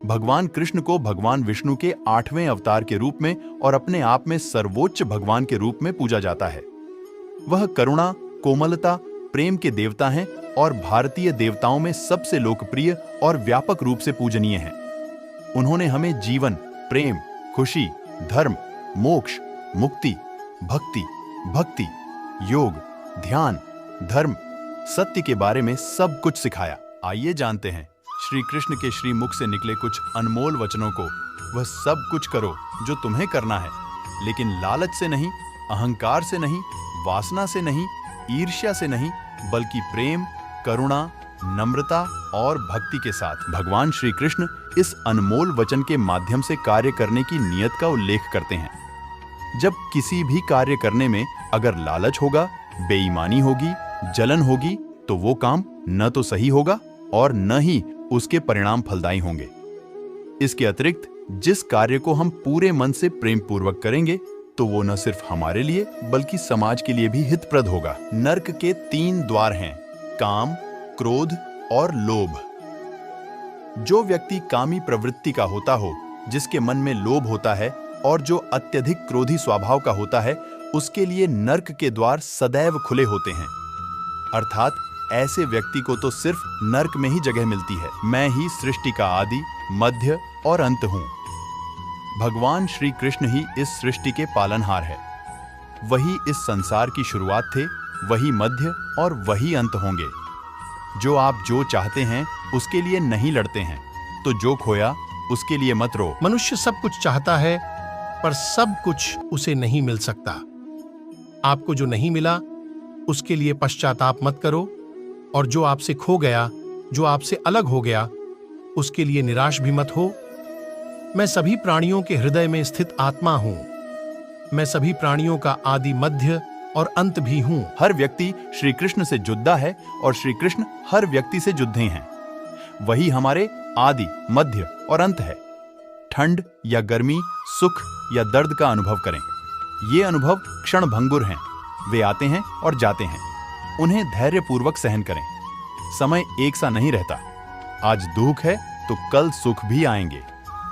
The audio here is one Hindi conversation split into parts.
भगवान कृष्ण को भगवान विष्णु के 8वें अवतार के रूप में और अपने आप में सर्वोच्च भगवान के रूप में पूजा जाता है। वह करुणा, कोमलता, प्रेम के देवता हैं और भारतीय देवताओं में सबसे लोकप्रिय और व्यापक रूप से पूजनीय हैं। उन्होंने हमें जीवन, प्रेम, खुशी, धर्म, मोक्ष, मुक्ति, भक्ति, योग, ध्यान, धर्म, सत्य के बारे में सब कुछ सिखाया। आइए जानते हैं श्री कृष्ण के श्री मुख से निकले कुछ अनमोल वचनों को। वह सब कुछ करो जो तुम्हें करना है, लेकिन लालच से नहीं, अहंकार से नहीं, वासना से नहीं, ईर्ष्या से नहीं, बल्कि प्रेम, करुणा, नम्रता और भक्ति के साथ। भगवान श्री कृष्ण इस अनमोल वचन के माध्यम से कार्य करने की नियत का उल्लेख करते हैं। जब किसी भी कार्य करने में अगर लालच होगा, बेईमानी होगी, जलन होगी, तो वो काम न तो सही होगा और न ही उसके परिणाम फलदायी होंगे। इसके अतिरिक्त जिस कार्य को हम पूरे मन से प्रेम पूर्वक करेंगे, तो वो न सिर्फ हमारे लिए बल्कि समाज के लिए भी हितप्रद होगा। नर्क के 3 द्वार हैं: काम, क्रोध और लोभ। जो व्यक्ति कामी प्रवृत्ति का होता हो, जिसके मन में लोभ होता है और जो अत्यधिक क्रोधी स्वभाव का होता है, उसके लिए नर्क के द्वार सदैव खुले होते हैं। अर्थात ऐसे व्यक्ति को तो सिर्फ नर्क में ही जगह मिलती है। मैं ही सृष्टि का आदि, मध्य और अंत हूं। भगवान श्री कृष्ण ही इस सृष्टि के पालनहार है। वही इस संसार की शुरुआत थे, वही मध्य और वही अंत होंगे। जो आप जो चाहते हैं उसके लिए नहीं लड़ते हैं, तो जो खोया उसके लिए मत रो। मनुष्य सब कुछ चाहता है, पर सब कुछ उसे नहीं मिल सकता। आपको जो नहीं मिला उसके लिए पश्चाताप मत करो, और जो आपसे खो गया, जो आपसे अलग हो गया, उसके लिए निराश भी मत हो। मैं सभी प्राणियों के हृदय में स्थित आत्मा हूं। मैं सभी प्राणियों का आदि, मध्य और अंत भी हूं। हर व्यक्ति श्री कृष्ण से जुद्दा है और श्री कृष्ण हर व्यक्ति से जुद्धे हैं। वही हमारे आदि, मध्य और अंत है। ठंड या गर्मी, सुख या दर्द का अनुभव करें। ये अनुभव क्षण भंगुर हैं। वे आते हैं और जाते हैं। उन्हें धैर्यपूर्वक सहन करें। समय एक सा नहीं रहता। आज दुख है तो कल सुख भी आएंगे,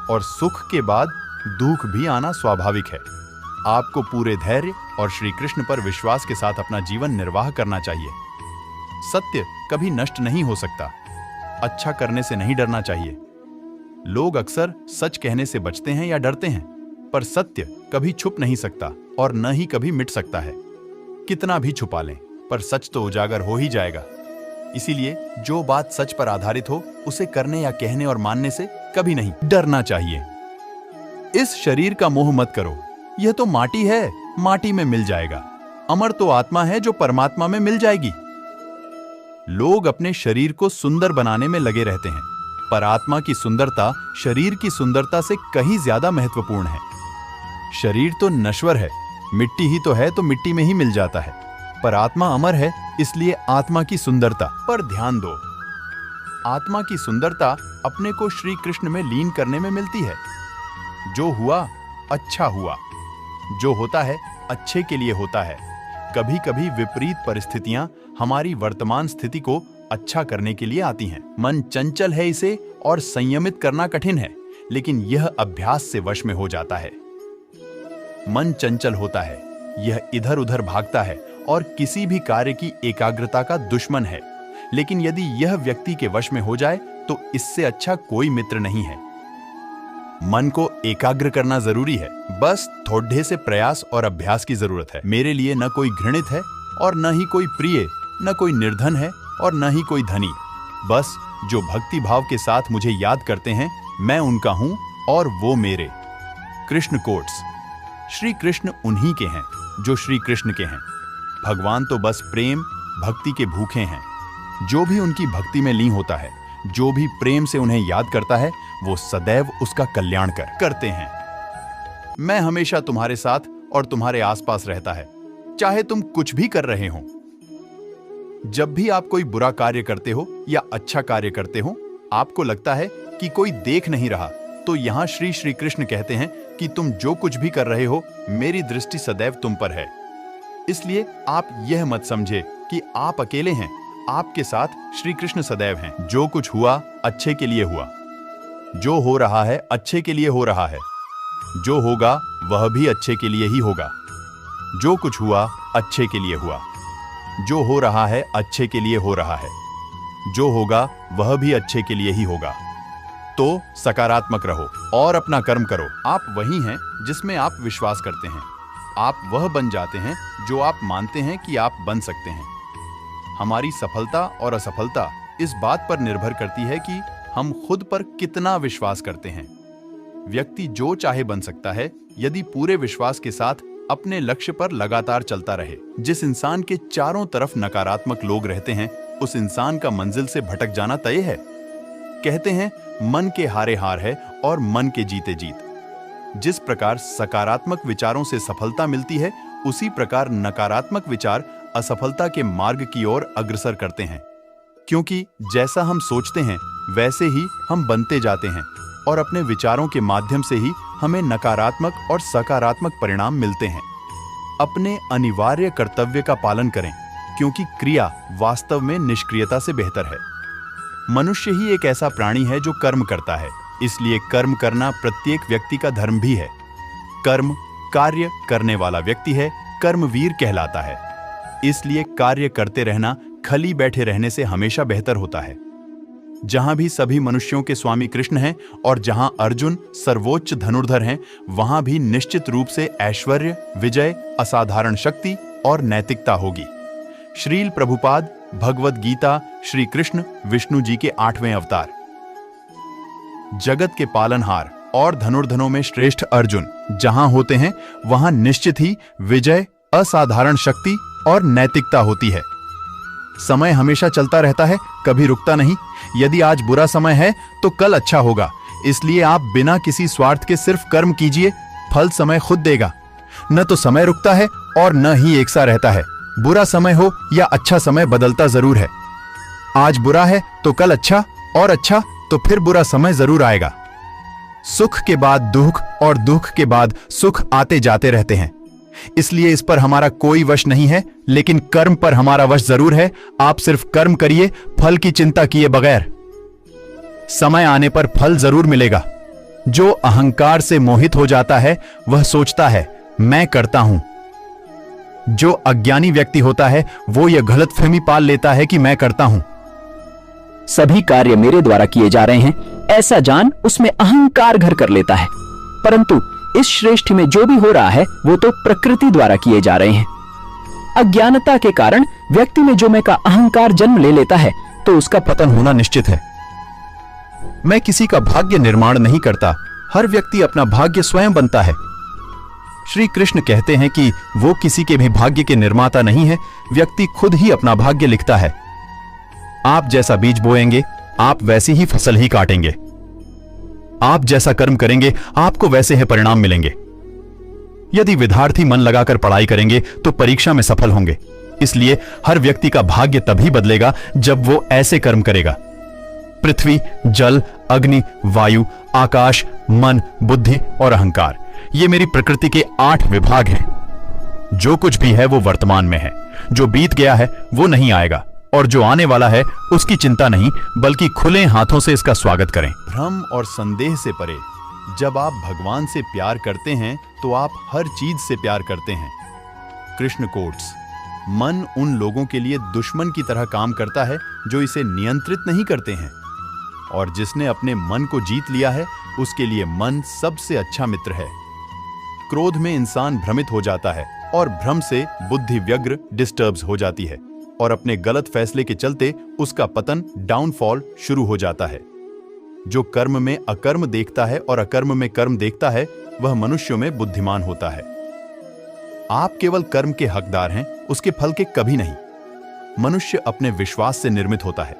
और सुख के बाद दुख भी आना स्वाभाविक है। आपको पूरे धैर्य और श्री कृष्ण पर विश्वास के साथ अपना जीवन निर्वाह करना चाहिए। सत्य कभी नष्ट नहीं हो सकता। अच्छा करने से नहीं डरना चाहिए। लोग अक्सर सच कहने से बचते हैं या डरते हैं, पर सत्य कभी छुप नहीं सकता और न ही कभी मिट सकता है। कितना भी छुपा लें, पर सच तो उजागर हो ही जाएगा। इसीलिए जो बात सच पर आधारित हो, उसे करने या कहने और मानने से कभी नहीं डरना चाहिए। इस शरीर का मोह मत करो। यह तो माटी है, माटी में मिल जाएगा। अमर तो आत्मा है जो परमात्मा में मिल जाएगी। लोग अपने शरीर को सुंदर बनाने में लगे रहते हैं, पर आत्मा की सुंदरता शरीर की सुंदरता से कहीं ज्यादा महत्वपूर्ण है। शरीर तो नश्वर है, मिट्टी ही तो है, तो मिट्टी में ही मिल जाता है, पर आत्मा अमर है, इसलिए आत्मा की सुंदरता पर ध्यान दो। आत्मा की सुंदरता अपने को श्री कृष्ण में लीन करने में मिलती है। जो हुआ अच्छा हुआ। जो होता है अच्छे के लिए होता है। कभी कभी विपरीत परिस्थितियां हमारी वर्तमान स्थिति को अच्छा करने के लिए आती हैं। मन चंचल है, इसे और संयमित करना कठिन है, लेकिन यह अभ्यास से वश में हो जाता है। मन चंचल होता है, यह इधर उधर भागता है और किसी भी कार्य की एकाग्रता का दुश्मन है। लेकिन यदि यह व्यक्ति के वश में हो जाए तो इससे अच्छा कोई मित्र नहीं है। मन को एकाग्र करना जरूरी है, बस थोड़े से प्रयास और अभ्यास की जरूरत है। मेरे लिए न कोई घृणित है और न ही कोई प्रिय, न कोई निर्धन है और न ही कोई धनी। बस जो भक्ति भाव के साथ मुझे याद करते हैं, मैं उनका हूं और वो मेरे। कृष्ण कोट्स। श्री कृष्ण उन्हीं के हैं जो श्री कृष्ण के हैं। भगवान तो बस प्रेम भक्ति के भूखे हैं। जो भी उनकी भक्ति में लीन होता है, जो भी प्रेम से उन्हें याद करता है, वो सदैव उसका कल्याण करते हैं। मैं हमेशा तुम्हारे साथ और तुम्हारे आसपास रहता है, चाहे तुम कुछ भी कर रहे हो। जब भी आप कोई बुरा कार्य करते हो या अच्छा कार्य करते हो, आपको लगता है कि कोई देख नहीं रहा, तो यहां श्री कृष्ण कहते हैं कि तुम जो कुछ भी कर रहे हो, मेरी दृष्टि सदैव तुम पर है। इसलिए आप यह मत समझे कि आप अकेले हैं। आपके साथ श्री कृष्ण सदैव हैं। जो कुछ हुआ अच्छे के लिए हुआ। जो हो रहा है अच्छे के लिए हो रहा है। जो होगा वह भी अच्छे के लिए ही होगा। जो कुछ हुआ अच्छे के लिए हुआ। जो हो रहा है अच्छे के लिए हो रहा है। जो होगा वह भी अच्छे के लिए ही होगा। तो सकारात्मक रहो और अपना कर्म करो। आप वही हैं जिसमें आप विश्वास करते हैं। आप वह बन जाते हैं जो आप मानते हैं कि आप बन सकते हैं। हमारी सफलता और असफलता इस बात पर निर्भर करती है कि हम खुद पर कितना विश्वास करते हैं। व्यक्ति जो चाहे बन सकता है यदि पूरे विश्वास के साथ अपने लक्ष्य पर लगातार चलता रहे। जिस इंसान के चारों तरफ नकारात्मक लोग रहते हैं उस इंसान का मंजिल से भटक जाना तय है। कहते हैं मन के हारे हार है और मन के जीते जीत। जिस प्रकार सकारात्मक विचारों से सफलता मिलती है उसी प्रकार नकारात्मक विचार असफलता के मार्ग की ओर अग्रसर करते हैं। क्योंकि जैसा हम सोचते हैं वैसे ही हम बनते जाते हैं और अपने विचारों के माध्यम से ही हमें नकारात्मक और सकारात्मक परिणाम मिलते हैं। अपने अनिवार्य कर्तव्य का पालन करें क्योंकि क्रिया वास्तव में निष्क्रियता से बेहतर है। मनुष्य ही एक ऐसा प्राणी है जो कर्म करता है, इसलिए कर्म करना प्रत्येक व्यक्ति का धर्म भी है। कर्म कार्य करने वाला व्यक्ति है, कर्मवीर कहलाता है। इसलिए कार्य करते रहना खाली बैठे रहने से हमेशा बेहतर होता है। जहां भी सभी मनुष्यों के स्वामी कृष्ण हैं और जहां अर्जुन सर्वोच्च धनुर्धर हैं, वहां भी निश्चित रूप से ऐश्वर्य, विजय, असाधारण शक्ति और नैतिकता होगी। श्रील प्रभुपाद भगवद गीता श्री कृष्ण विष्णु जी के 8वें अवतार। जगत के पालनहार और धनुर्धनों में श्रेष्ठ अर्जुन जहां होते हैं वहां निश्चित ही विजय, असाधारण शक्ति और नैतिकता होती है। समय हमेशा चलता रहता है, कभी रुकता नहीं। यदि आज बुरा समय है तो कल अच्छा होगा। इसलिए आप बिना किसी स्वार्थ के सिर्फ कर्म कीजिए, फल समय खुद देगा। न तो समय रुकता है और न ही एक सा रहता है। बुरा समय हो या अच्छा समय बदलता जरूर है। आज बुरा है तो कल अच्छा, और अच्छा तो फिर बुरा समय जरूर आएगा। सुख के बाद दुख और दुख के बाद सुख आते जाते रहते हैं। इसलिए इस पर हमारा कोई वश नहीं है, लेकिन कर्म पर हमारा वश जरूर है। आप सिर्फ कर्म करिए, फल की चिंता किए बगैर। समय आने पर फल जरूर मिलेगा। जो अहंकार से मोहित हो जाता है वह सोचता है मैं करता हूं। जो अज्ञानी व्यक्ति होता है वो यह गलतफहमी पाल लेता है कि मैं करता हूं। सभी कार्य मेरे द्वारा किए जा रहे हैं ऐसा जान उसमें अहंकार घर कर लेता है। परंतु इस श्रेष्ठी में जो भी हो रहा है वो तो प्रकृति द्वारा किए जा रहे हैं। अज्ञानता के कारण व्यक्ति में जो मैं का अहंकार जन्म ले लेता है तो उसका पतन होना निश्चित है। मैं किसी का भाग्य निर्माण नहीं करता, हर व्यक्ति अपना भाग्य स्वयं बनता है। श्री कृष्ण कहते हैं कि वो किसी के भी भाग्य के निर्माता नहीं है, व्यक्ति खुद ही अपना भाग्य लिखता है। आप जैसा बीज बोएंगे आप वैसी ही फसल ही काटेंगे। आप जैसा कर्म करेंगे आपको वैसे ही परिणाम मिलेंगे। यदि विद्यार्थी मन लगाकर पढ़ाई करेंगे तो परीक्षा में सफल होंगे। इसलिए हर व्यक्ति का भाग्य तभी बदलेगा जब वो ऐसे कर्म करेगा। पृथ्वी, जल, अग्नि, वायु, आकाश, मन, बुद्धि और अहंकार, ये मेरी प्रकृति के 8 विभाग हैं। जो कुछ भी है वो वर्तमान में है। जो बीत गया है वो नहीं आएगा, और जो आने वाला है उसकी चिंता नहीं, बल्कि खुले हाथों से इसका स्वागत करें। भ्रम और संदेह से परे जब आप भगवान से प्यार करते हैं तो आप हर चीज से प्यार करते हैं। कृष्ण कोट्स। मन उन लोगों के लिए दुश्मन की तरह काम करता है जो इसे नियंत्रित नहीं करते हैं, और जिसने अपने मन को जीत लिया है उसके लिए मन सबसे अच्छा मित्र है। क्रोध में इंसान भ्रमित हो जाता है और भ्रम से बुद्धि व्यग्र डिस्टर्ब्स हो जाती है, और अपने गलत फैसले के चलते उसका पतन, डाउनफॉल शुरू हो जाता है। जो कर्म में अकर्म देखता है और अकर्म में कर्म देखता है वह मनुष्यों में बुद्धिमान होता है। आप केवल कर्म के हकदार हैं, उसके फल के कभी नहीं। मनुष्य अपने विश्वास से निर्मित होता है।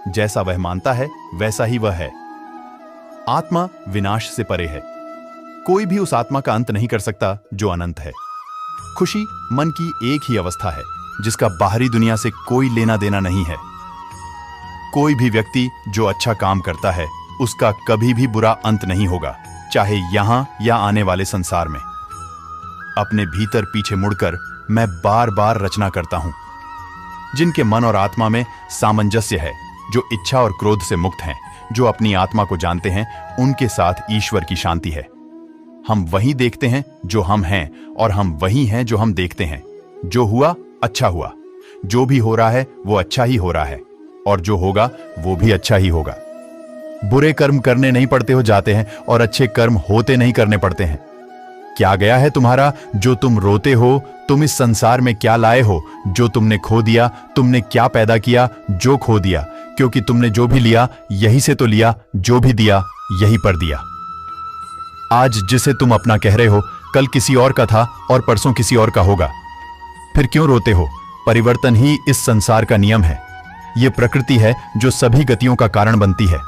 जैसा वह मानता है वैसा ही वह है। आत्मा विनाश से परे है। कोई भी उस आत्मा का अंत नहीं कर सकता जो अनंत है। खुशी मन की एक ही अवस्था है जिसका बाहरी दुनिया से कोई लेना देना नहीं है। कोई भी व्यक्ति जो अच्छा काम करता है उसका कभी भी बुरा अंत नहीं होगा, चाहे यहां या आने वाले संसार में। अपने भीतर पीछे मुड़कर मैं बार बार रचना करता हूं। जिनके मन और आत्मा में सामंजस्य है, जो इच्छा और क्रोध से मुक्त हैं, जो अपनी आत्मा को जानते हैं, उनके साथ ईश्वर की शांति है। हम वही देखते हैं जो हम हैं, और हम वही हैं जो हम देखते हैं। जो हुआ अच्छा हुआ, जो भी हो रहा है वो अच्छा ही हो रहा है, और जो होगा वो भी अच्छा ही होगा। बुरे कर्म करने नहीं पड़ते हो जाते हैं, और अच्छे कर्म होते नहीं करने पड़ते हैं। क्या गया है तुम्हारा जो तुम रोते हो? तुम इस संसार में क्या लाए हो जो तुमने खो दिया? तुमने क्या पैदा किया जो खो दिया? क्योंकि तुमने जो भी लिया यही से तो लिया, जो भी दिया यही पर दिया। आज जिसे तुम अपना कह रहे हो, कल किसी और का था और परसों किसी और का होगा। फिर क्यों रोते हो? परिवर्तन ही इस संसार का नियम है। यह प्रकृति है जो सभी गतियों का कारण बनती है।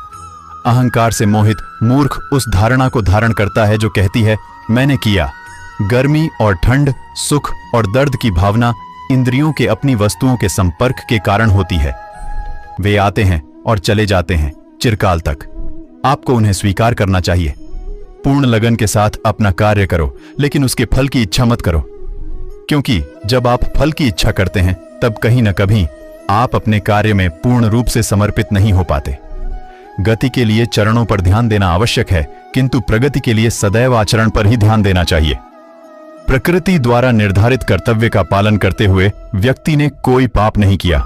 अहंकार से मोहित मूर्ख उस धारणा को धारण करता है जो कहती है मैंने किया। गर्मी और ठंड, सुख और दर्द की भावना इंद्रियों के अपनी वस्तुओं के संपर्क के कारण होती है। वे आते हैं और चले जाते हैं चिरकाल तक। आपको उन्हें स्वीकार करना चाहिए। पूर्ण लगन के साथ अपना कार्य करो, लेकिन उसके फल की इच्छा मत करो, क्योंकि जब आप फल की इच्छा करते हैं तब कहीं न कभी आप अपने कार्य में पूर्ण रूप से समर्पित नहीं हो पाते। गति के लिए चरणों पर ध्यान देना आवश्यक है, किंतु प्रगति के लिए सदैव आचरण पर ही ध्यान देना चाहिए। प्रकृति द्वारा निर्धारित कर्तव्य का पालन करते हुए व्यक्ति ने कोई पाप नहीं किया।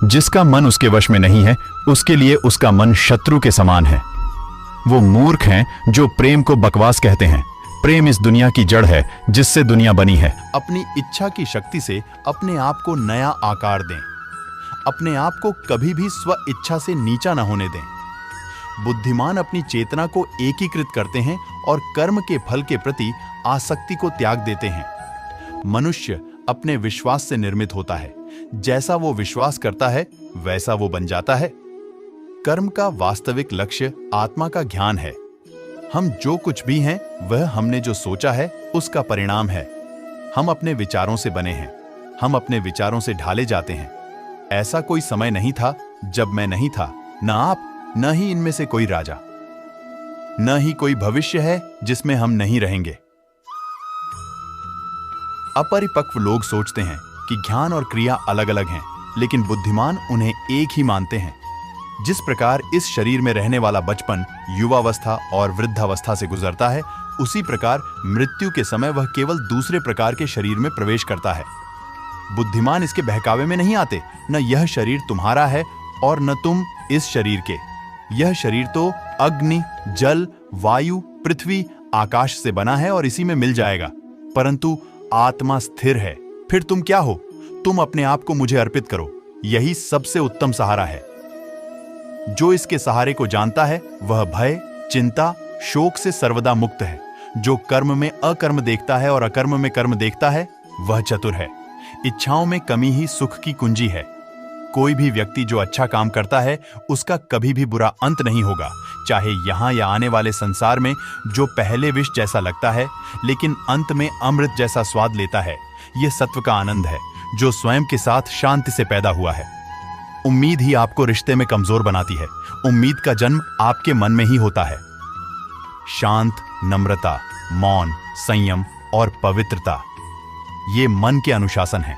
जिसका मन उसके वश में नहीं है, उसके लिए उसका मन शत्रु के समान है। वो मूर्ख हैं जो प्रेम को बकवास कहते हैं। प्रेम इस दुनिया की जड़ है जिससे दुनिया बनी है। अपनी इच्छा की शक्ति से अपने आप को नया आकार दें। अपने आप को कभी भी स्व इच्छा से नीचा न होने दें। बुद्धिमान अपनी चेतना को एकीकृत करते हैं और कर्म के फल के प्रति आसक्ति को त्याग देते हैं। मनुष्य अपने विश्वास से निर्मित होता है। जैसा वो विश्वास करता है वैसा वो बन जाता है। कर्म का वास्तविक लक्ष्य आत्मा का ज्ञान है। हम जो कुछ भी हैं वह हमने जो सोचा है उसका परिणाम है। हम अपने विचारों से बने हैं। हम अपने विचारों से ढाले जाते हैं। ऐसा कोई समय नहीं था जब मैं नहीं था, न आप, न ही इनमें से कोई राजा। न ही कोई भविष्य है जिसमें हम नहीं रहेंगे। अपरिपक्व लोग सोचते हैं कि ज्ञान और क्रिया अलग अलग हैं, लेकिन बुद्धिमान उन्हें एक ही मानते हैं। जिस प्रकार इस शरीर में रहने वाला बचपन युवावस्था और वृद्धावस्था से गुजरता है, उसी प्रकार मृत्यु के समय वह केवल दूसरे प्रकार के शरीर में प्रवेश करता है। बुद्धिमान इसके बहकावे में नहीं आते। न यह शरीर तुम्हारा है और न तुम इस शरीर के। यह शरीर तो अग्नि, जल, वायु, पृथ्वी, आकाश से बना है और इसी में मिल जाएगा। परंतु आत्मा स्थिर है। फिर तुम क्या हो? तुम अपने आप को मुझे अर्पित करो। यही सबसे उत्तम सहारा है। जो इसके सहारे को जानता है वह भय, चिंता, शोक से सर्वदा मुक्त है। जो कर्म में अकर्म देखता है और अकर्म में कर्म देखता है वह चतुर है। इच्छाओं में कमी ही सुख की कुंजी है। कोई भी व्यक्ति जो अच्छा काम करता है उसका कभी भी बुरा अंत नहीं होगा, चाहे यहां या आने वाले संसार में। जो पहले विष जैसा लगता है लेकिन अंत में अमृत जैसा स्वाद लेता है, यह सत्व का आनंद है जो स्वयं के साथ शांति से पैदा हुआ है। उम्मीद ही आपको रिश्ते में कमजोर बनाती है। उम्मीद का जन्म आपके मन में ही होता है। शांत, नम्रता, मौन, संयम और पवित्रता, ये मन के अनुशासन है।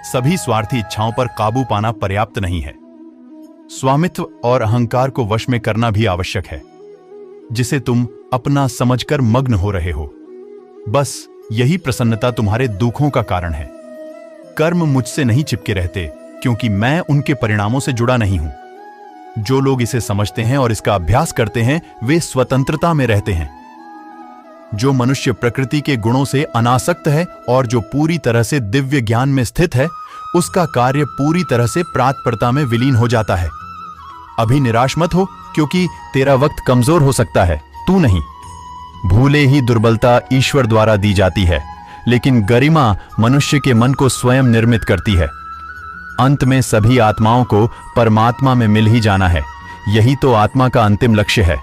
सभी स्वार्थी इच्छाओं पर काबू पाना पर्याप्त नहीं है। स्वामित्व और अहंकार को वश में करना भी आवश्यक है, जिसे तुम अपना समझकर मग्न हो रहे हो। बस यही प्रसन्नता तुम्हारे दुखों का कारण है। कर्म मुझसे नहीं चिपके रहते, क्योंकि मैं उनके परिणामों से जुड़ा नहीं हूं। जो लोग इसे समझते हैं और इसका अभ्यास करते हैं वे स्वतंत्रता में रहते हैं। जो मनुष्य प्रकृति के गुणों से अनासक्त है और जो पूरी तरह से दिव्य ज्ञान में स्थित है, उसका कार्य पूरी तरह से प्रातपरता में विलीन हो जाता है। अभी निराश मत हो, क्योंकि तेरा वक्त कमजोर हो सकता है, तू नहीं। भूले ही दुर्बलता ईश्वर द्वारा दी जाती है, लेकिन गरिमा मनुष्य के मन को स्वयं निर्मित करती है। अंत में सभी आत्माओं को परमात्मा में मिल ही जाना है। यही तो आत्मा का अंतिम लक्ष्य है।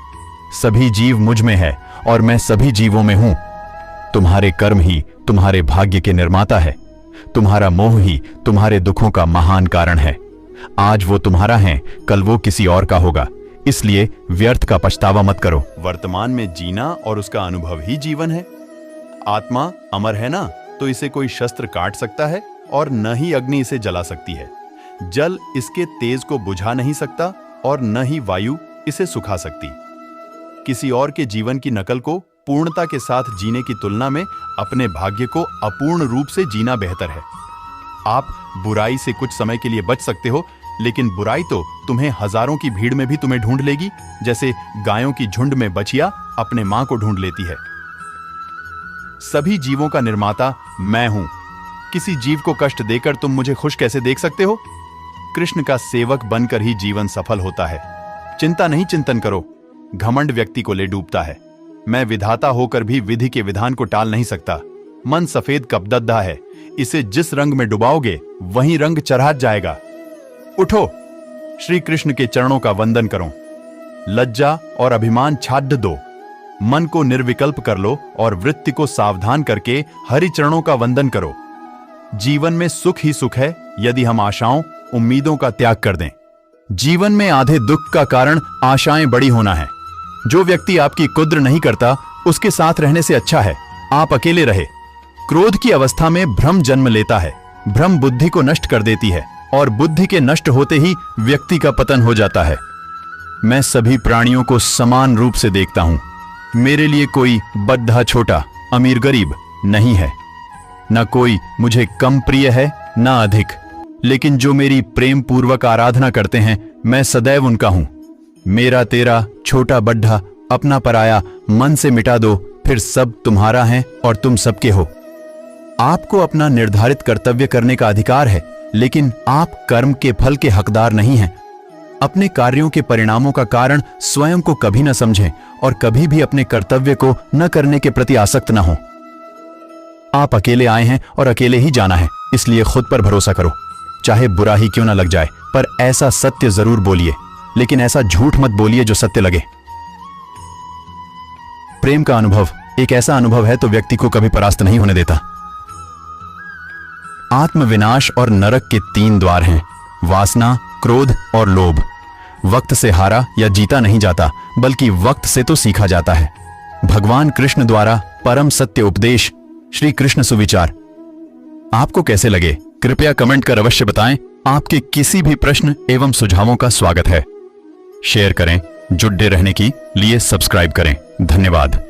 सभी जीव मुझ में है और मैं सभी जीवों में हूं। तुम्हारे कर्म ही तुम्हारे भाग्य के निर्माता है। तुम्हारा मोह ही तुम्हारे दुखों का महान कारण है। आज वो तुम्हारा है, कल वो किसी और का होगा। इसलिए व्यर्थ का पछतावा मत करो। वर्तमान में जीना और उसका अनुभव ही जीवन है। आत्मा अमर है ना, तो इसे कोई शस्त्र काट सकता है और न ही अग्नि इसे जला सकती है। जल इसके तेज को बुझा नहीं सकता और न ही वायु इसे सुखा सकती। किसी और के जीवन की नकल को पूर्णता के साथ जीने की तुलना में अपने भाग्य को अपूर्ण रूप से जीना बेहतर है। आप बुराई से कुछ समय के लिए बच सकते हो, लेकिन बुराई तो तुम्हें हजारों की भीड़ में भी तुम्हें ढूंढ लेगी, जैसे गायों की झुंड में बछिया अपने मां को ढूंढ लेती है। सभी जीवों का निर्माता मैं हूं। किसी जीव को कष्ट देकर तुम मुझे खुश कैसे देख सकते हो? कृष्ण का सेवक बनकर ही जीवन सफल होता है। चिंता नहीं चिंतन करो, घमंड व्यक्ति को ले डूबता है। मैं विधाता होकर भी विधि के विधान को टाल नहीं सकता। मन सफेद कपदद्दा है, इसे जिस रंग में डुबाओगे वहीं रंग चरहात जाएगा। उठो, श्री कृष्ण के चरणों का वंदन करो। लज्जा और अभिमान छाड़ दो, मन को निर्विकल्प कर लो और वृत्ति को सावधान करके हरि चरणों का वंदन करो। जीवन में सुख ही सुख है यदि हम आशाओं उम्मीदों का त्याग कर दें। जीवन में आधे दुख का कारण आशाएं बड़ी होना है। जो व्यक्ति आपकी कुद्र नहीं करता उसके साथ रहने से अच्छा है आप अकेले रहे। क्रोध की अवस्था में भ्रम जन्म लेता है। भ्रम बुद्धि को नष्ट कर देती है और बुद्धि के नष्ट होते ही व्यक्ति का पतन हो जाता है। मैं सभी प्राणियों को समान रूप से देखता हूं। मेरे लिए कोई बद्धा छोटा, अमीर गरीब नहीं है। न कोई मुझे कम प्रिय है न अधिक, लेकिन जो मेरी प्रेम पूर्वक आराधना करते हैं मैं सदैव उनका हूं। मेरा तेरा, छोटा बड्ढा, अपना पराया मन से मिटा दो, फिर सब तुम्हारा है और तुम सबके हो। आपको अपना निर्धारित कर्तव्य करने का अधिकार है, लेकिन आप कर्म के फल के हकदार नहीं हैं। अपने कार्यों के परिणामों का कारण स्वयं को कभी न समझें और कभी भी अपने कर्तव्य को न करने के प्रति आसक्त न हो। आप अकेले आए हैं और अकेले ही जाना है, इसलिए खुद पर भरोसा करो। चाहे बुरा ही क्यों न लग जाए, पर ऐसा सत्य जरूर बोलिए, लेकिन ऐसा झूठ मत बोलिए जो सत्य लगे। प्रेम का अनुभव एक ऐसा अनुभव है तो व्यक्ति को कभी परास्त नहीं होने देता। आत्मविनाश और नरक के 3 द्वार हैं, वासना, क्रोध और लोभ। वक्त से हारा या जीता नहीं जाता, बल्कि वक्त से तो सीखा जाता है। भगवान कृष्ण द्वारा परम सत्य उपदेश, श्री कृष्ण सुविचार आपको कैसे लगे कृपया कमेंट कर अवश्य बताएं। आपके किसी भी प्रश्न एवं सुझावों का स्वागत है। शेयर करें, जुड़े रहने के लिए सब्सक्राइब करें। धन्यवाद।